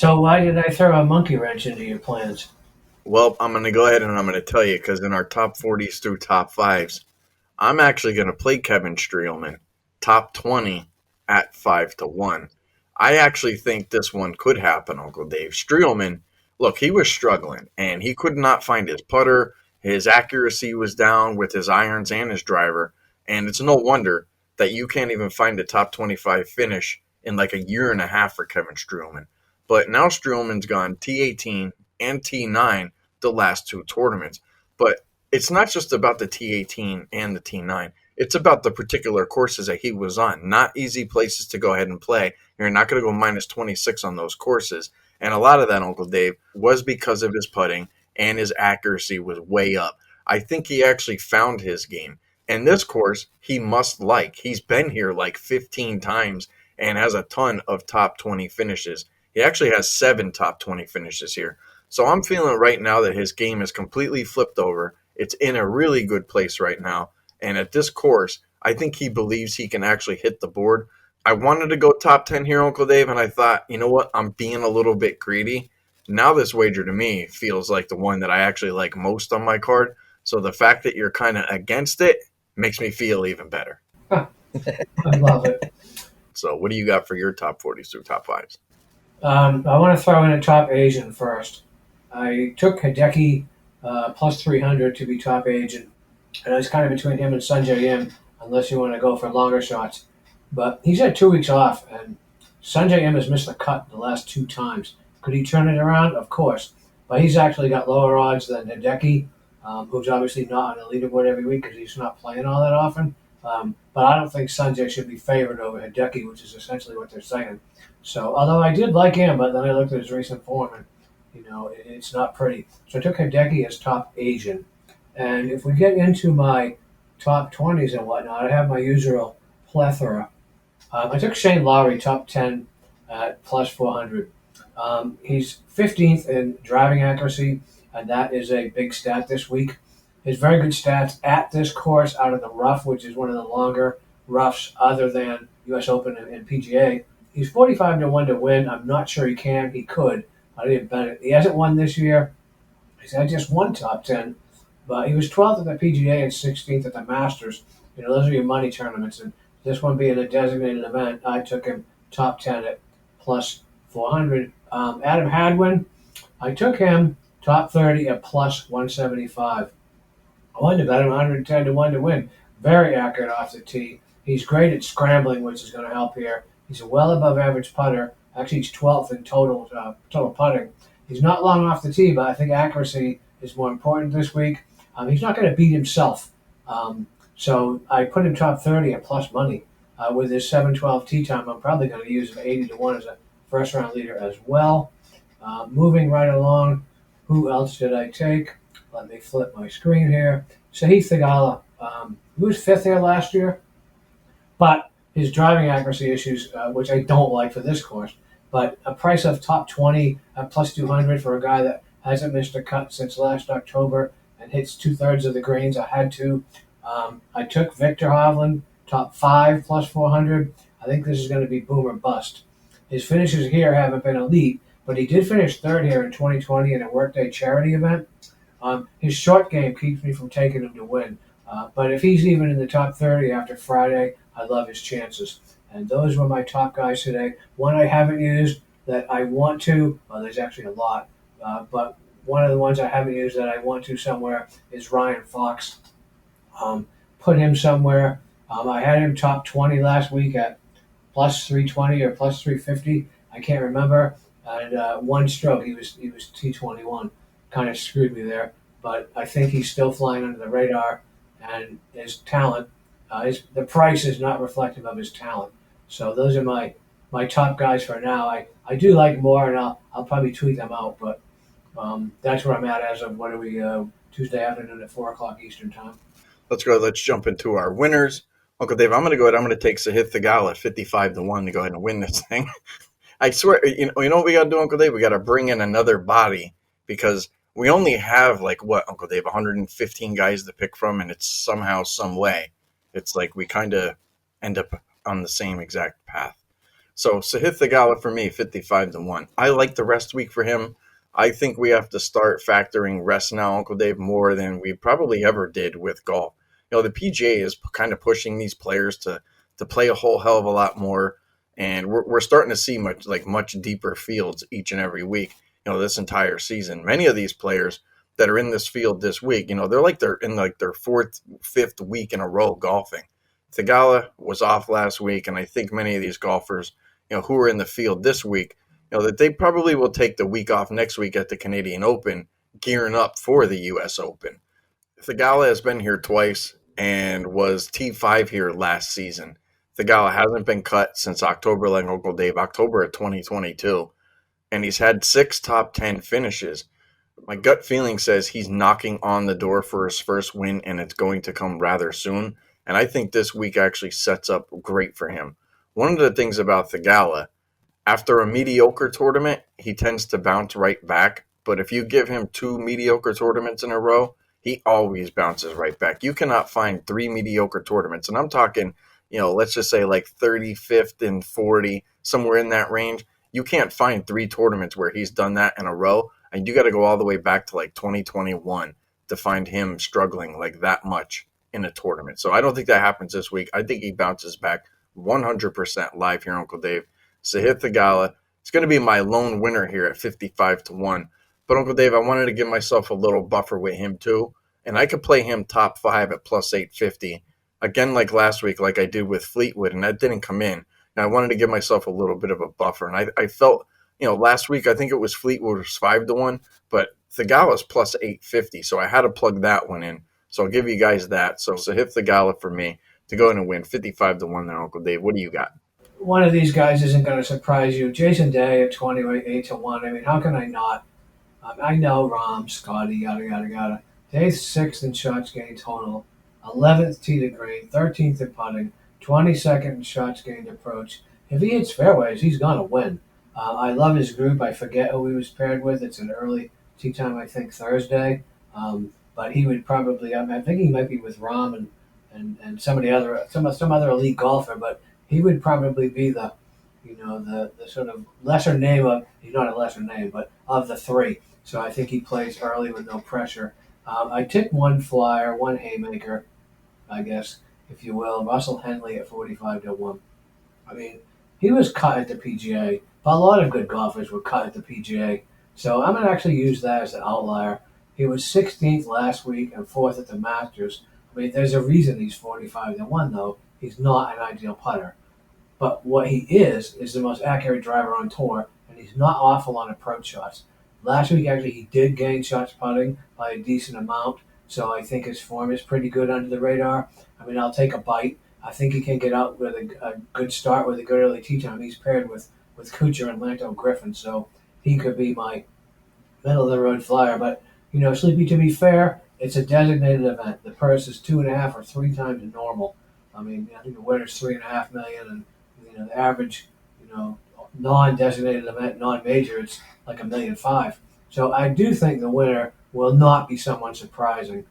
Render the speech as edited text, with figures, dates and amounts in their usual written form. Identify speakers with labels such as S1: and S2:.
S1: So why did I throw a monkey wrench into your plans?
S2: Well, I'm going to go ahead and I'm going to tell you because in our top 40s through top fives, I'm actually going to play Kevin Streelman, top 20 at 5 to 1. I actually think this one could happen, Uncle Dave. Streelman, look, he was struggling and he could not find his putter. His accuracy was down with his irons and his driver. And it's no wonder that you can't even find a top 25 finish in like a year and a half for Kevin Streelman. But now Streelman's gone T18 and T9 the last two tournaments. But it's not just about the T18 and the T9. It's about the particular courses that he was on. Not easy places to go ahead and play. You're not going to go minus 26 on those courses. And a lot of that, Uncle Dave, was because of his putting and his accuracy was way up. I think he actually found his game. And this course, he must like. He's been here like 15 times and has a ton of top 20 finishes. He actually has 7 top 20 finishes here. So I'm feeling right now that his game is completely flipped over. It's in a really good place right now. And at this course, I think he believes he can actually hit the board. I wanted to go top 10 here, Uncle Dave, and I thought, you know what? I'm being a little bit greedy. Now this wager to me feels like the one that I actually like most on my card. So the fact that you're kind of against it makes me feel even better.
S1: Huh, I love it.
S2: So what do you got for your top 40s through top fives?
S1: I want to throw in a top Asian first. I took Hideki plus 300 to be top Asian, and it's kind of between him and Sanjay Im, unless you want to go for longer shots. But he's had 2 weeks off, and Sanjay Im has missed the cut the last 2 times. Could he turn it around? Of course. But he's actually got lower odds than Hideki, who's obviously not on the leaderboard every week because he's not playing all that often. But I don't think Sanjay should be favored over Hideki, which is essentially what they're saying. So, although I did like him, but then I looked at his recent form, and it's not pretty. So I took Hideki as top Asian. And if we get into my top 20s and whatnot, I have my usual plethora. I took Shane Lowry top 10 at plus 400. He's 15th in driving accuracy, and that is a big stat this week. His very good stats at this course out of the rough, which is one of the longer roughs other than U.S. Open and PGA. He's 45 to 1 to win. I'm not sure he can. He could. I didn't bet it. He hasn't won this year. He's had just one top 10, but he was 12th at the PGA and 16th at the Masters. Those are your money tournaments. And this one being a designated event, I took him top 10 at plus 400. Adam Hadwin, I took him top 30 at plus 175. I wanted to bet him 110 to 1 to win. Very accurate off the tee. He's great at scrambling, which is going to help here. He's a well above average putter. Actually, he's 12th in total putting. He's not long off the tee, but I think accuracy is more important this week. He's not going to beat himself. So I put him top 30 at plus money. With his 7-12 tee time, I'm probably going to use him 80 to 1 as a first round leader as well. Moving right along, who else did I take? Let me flip my screen here. Sahith Theegala. He was 5th here last year, but his driving accuracy issues, which I don't like for this course, but a price of top 20 at plus 200 for a guy that hasn't missed a cut since last October and hits 2/3 of the greens. I had to. I took Victor Hovland, top 5 plus 400. I think this is going to be boom or bust. His finishes here haven't been elite, but he did finish 3rd here in 2020 in a workday charity event. His short game keeps me from taking him to win. But if he's even in the top 30 after Friday, I love his chances. And those were my top guys today. One I haven't used that I want to, well, there's actually a lot, but one of the ones I haven't used that I want to somewhere is Ryan Fox. Put him somewhere. I had him top 20 last week at plus 320 or plus 350. I can't remember. And one stroke, he was T21. Kind of screwed me there. But I think he's still flying under the radar. And his talent, the price is not reflective of his talent. So those are my top guys for now. I do like more, and I'll probably tweet them out. But that's where I'm at as of, what are we, Tuesday afternoon at 4 o'clock Eastern time.
S2: Let's go. Let's jump into our winners. Uncle Dave, I'm going to go ahead. I'm going to take Sahith Theegala at 55 to 1 to go ahead and win this thing. I swear, you know what we got to do, Uncle Dave? We got to bring in another body because we only have, like, what, Uncle Dave, 115 guys to pick from, and it's somehow, some way, it's like we kind of end up on the same exact path. So Sahith Theegala for me, 55-1. I like the rest week for him. I think we have to start factoring rest now, Uncle Dave, more than we probably ever did with golf. The PGA is kind of pushing these players to play a whole hell of a lot more, and we're starting to see much deeper fields each and every week. This entire season, many of these players that are in this field this week, they're in their fourth, fifth week in a row golfing. Theegala was off last week, and I think many of these golfers, who are in the field this week, that they probably will take the week off next week at the Canadian Open, gearing up for the U.S. Open. Theegala has been here twice and was T5 here last season. Theegala hasn't been cut since October, like Uncle Dave, October of 2022, and he's had 6 top 10 finishes. My gut feeling says he's knocking on the door for his first win, and it's going to come rather soon. And I think this week actually sets up great for him. One of the things about Theegala, after a mediocre tournament, he tends to bounce right back. But if you give him 2 mediocre tournaments in a row, he always bounces right back. You cannot find 3 mediocre tournaments. And I'm talking, let's just say like 35th and 40, somewhere in that range. You can't find 3 tournaments where he's done that in a row. And you got to go all the way back to like 2021 to find him struggling like that much in a tournament. So I don't think that happens this week. I think he bounces back 100% live here, Uncle Dave. Sahith Theegala is going to be my lone winner here at 55-1. But Uncle Dave, I wanted to give myself a little buffer with him too. And I could play him top 5 at plus 850. Again, like last week, like I did with Fleetwood, and that didn't come in. And I wanted to give myself a little bit of a buffer. And I felt, last week I think it was Fleetwood was 5-1, but Theegala's plus 850. So I had to plug that one in. So I'll give you guys that. So Sahith Theegala for me to go in and win 55-1 there, Uncle Dave. What do you got?
S1: One of these guys isn't going to surprise you. Jason Day at 28-1. I mean, how can I not? I know Rahm, Scotty, yada, yada, yada. Day's 6th in shots gained total, 11th tee to green, 13th in putting, 22nd in shots gained approach. If he hits fairways, he's going to win. I love his group. I forget who he was paired with. It's an early tee time, I think, Thursday. But he would probably, I think he might be with Rahm and some other elite golfer, but he would probably be the sort of lesser name of, he's not a lesser name, but of the 3. So I think he plays early with no pressure. I took one flyer, one haymaker, I guess, if you will, Russell Henley at 45-1. I mean, he was cut at the PGA, but a lot of good golfers were cut at the PGA. So I'm going to actually use that as an outlier. He was 16th last week and 4th at the Masters. I mean, there's a reason he's 45-1, though. He's not an ideal putter. But what he is the most accurate driver on tour, and he's not awful on approach shots. Last week, actually, he did gain shots putting by a decent amount, so I think his form is pretty good under the radar. I mean, I'll take a bite. I think he can get out with a good start with a good early tee time. He's paired with Kuchar and Lanto Griffin, so he could be my middle-of-the-road flyer. But, Sleepy, to be fair, it's a designated event. The purse is 2.5 or 3 times normal. I mean, I think the winner's $3.5 million, and the average, non-designated event, non-major, it's like $1.5 million. So I do think the winner will not be someone surprising.